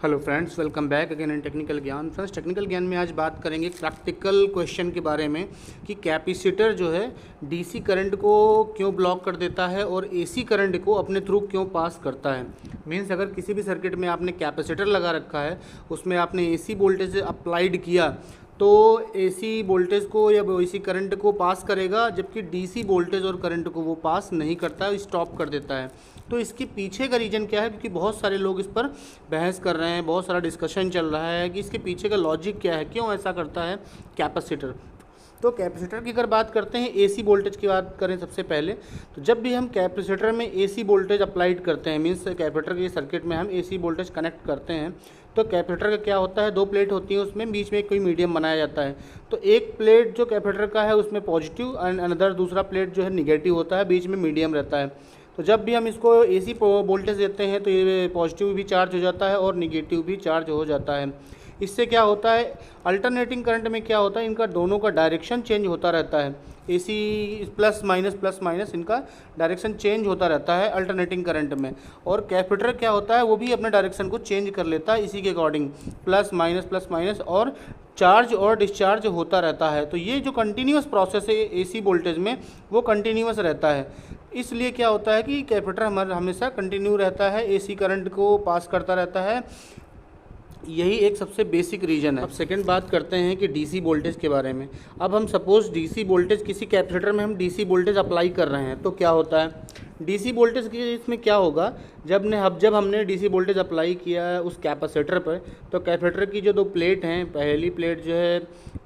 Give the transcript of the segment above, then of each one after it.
Hello friends, welcome back again in technical ज्ञान। Friends, technical ज्ञान में आज बात करेंगे प्रैक्टिकल क्वेश्चन के बारे में कि कैपेसिटर जो है डीसी करंट को क्यों ब्लॉक कर देता है और एसी करंट को अपने थ्रू क्यों पास करता है। मीन्स अगर किसी भी सर्किट में आपने कैपेसिटर लगा रखा है, उसमें आपने एसी वोल्टेज अप्लाइड किया तो एसी वोल्टेज को या एसी करंट को पास करेगा, जबकि डीसी वोल्टेज और करंट को वो पास नहीं करता है, स्टॉप कर देता है। तो इसके पीछे का रीज़न क्या है, क्योंकि बहुत सारे लोग इस पर बहस कर रहे हैं, बहुत सारा डिस्कशन चल रहा है कि इसके पीछे का लॉजिक क्या है, क्यों ऐसा करता है कैपेसिटर। तो कैपेसिटर की अगर बात करते हैं, एसी वोल्टेज की बात करें सबसे पहले, तो जब भी हम कैपेसिटर में एसी वोल्टेज अप्लाइड करते हैं, मीन्स कैपेसिटर के सर्किट में हम एसी वोल्टेज कनेक्ट करते हैं, तो कैपेसिटर का क्या होता है, दो प्लेट होती हैं, उसमें बीच में कोई मीडियम बनाया जाता है। तो एक प्लेट जो कैपेसिटर का है उसमें पॉजिटिव एंड अनदर दूसरा प्लेट जो है निगेटिव होता है, बीच में मीडियम रहता है। तो जब भी हम इसको एसी वोल्टेज देते हैं तो ये पॉजिटिव भी चार्ज हो जाता है और निगेटिव भी चार्ज हो जाता है। इससे क्या होता है, अल्टरनेटिंग करंट में क्या होता है, इनका दोनों का डायरेक्शन चेंज होता रहता है। एसी प्लस माइनस इनका डायरेक्शन चेंज होता रहता है अल्टरनेटिंग करंट में। और कैपेसिटर क्या होता है, वो भी अपने डायरेक्शन को चेंज कर लेता है इसी के अकॉर्डिंग, प्लस माइनस और चार्ज और डिस्चार्ज होता रहता है। तो ये जो कंटिन्यूस प्रोसेस है एसी वोल्टेज में, वो कंटिन्यूस रहता है। इसलिए क्या होता है कि कैपेसिटर हमारा हमेशा कंटिन्यू रहता है, एसी करंट को पास करता रहता है। यही एक सबसे बेसिक रीज़न है। अब सेकंड बात करते हैं कि डीसी वोल्टेज के बारे में। अब हम सपोज़ डीसी वोल्टेज किसी कैपेसिटर में हम डीसी वोल्टेज अप्लाई कर रहे हैं तो क्या होता है, डीसी वोल्टेज के इसमें क्या होगा, जब हमने डीसी वोल्टेज अप्लाई किया है उस कैपेसिटर पर, तो कैपेसिटर की जो दो प्लेट हैं, पहली प्लेट जो है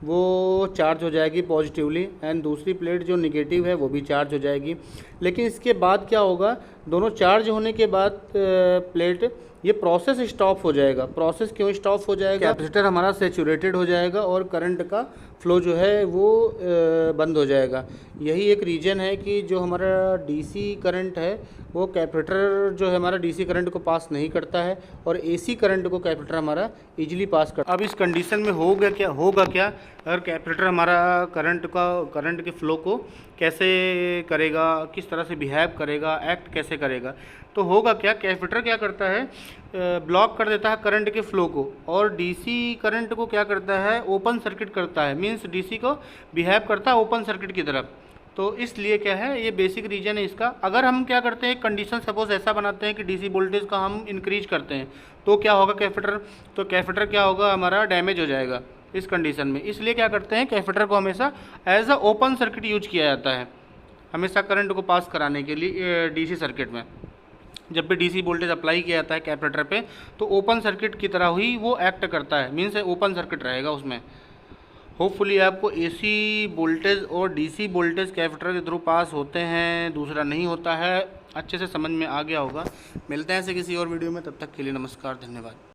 वो चार्ज हो जाएगी पॉजिटिवली एंड दूसरी प्लेट जो निगेटिव है वो भी चार्ज हो जाएगी। लेकिन इसके बाद क्या होगा, दोनों चार्ज होने के बाद प्लेट ये प्रोसेस स्टॉप हो जाएगा। प्रोसेस क्यों स्टॉप हो जाएगा, कैपेसिटर हमारा सैचुरेटेड हो जाएगा और करंट का फ्लो जो है वो बंद हो जाएगा। यही एक रीज़न है कि जो हमारा डीसी करंट है वो कैपेसिटर जो है हमारा डीसी करंट को पास नहीं करता है और एसी करंट को कैपेसिटर हमारा इजीली पास करता है। अब इस कंडीशन में होगा क्या अगर कैपेसिटर हमारा करंट के फ्लो को कैसे करेगा, किस तरह से बिहेव करेगा, एक्ट कैसे करेगा। तो होगा क्या, कैपेसिटर क्या करता है, ब्लॉक कर देता है करंट के फ्लो को और डीसी करंट को क्या करता है, ओपन सर्किट करता है। मींस डीसी को बिहेव करता है ओपन सर्किट की तरफ। तो इसलिए क्या है, ये बेसिक रीज़न है इसका। अगर हम क्या करते हैं, कंडीशन सपोज ऐसा बनाते हैं कि डीसी वोल्टेज का हम इंक्रीज करते हैं, तो क्या होगा कैपेसिटर क्या होगा, हमारा डैमेज हो जाएगा इस कंडीशन में। इसलिए क्या करते हैं, कैपेसिटर को हमेशा as a open circuit use किया जाता है, हमेशा करंट को पास कराने के लिए डीसी सर्किट में। जब भी डीसी वोल्टेज अप्लाई किया जाता है कैपेसिटर पे, तो ओपन सर्किट की तरह ही वो एक्ट करता है, मीन्स ओपन सर्किट रहेगा उसमें। होपफुली आपको एसी वोल्टेज और डीसी वोल्टेज कैपेसिटर के थ्रू पास होते हैं, दूसरा नहीं होता है, अच्छे से समझ में आ गया होगा। मिलते हैं ऐसे किसी और वीडियो में, तब तक के लिए नमस्कार, धन्यवाद।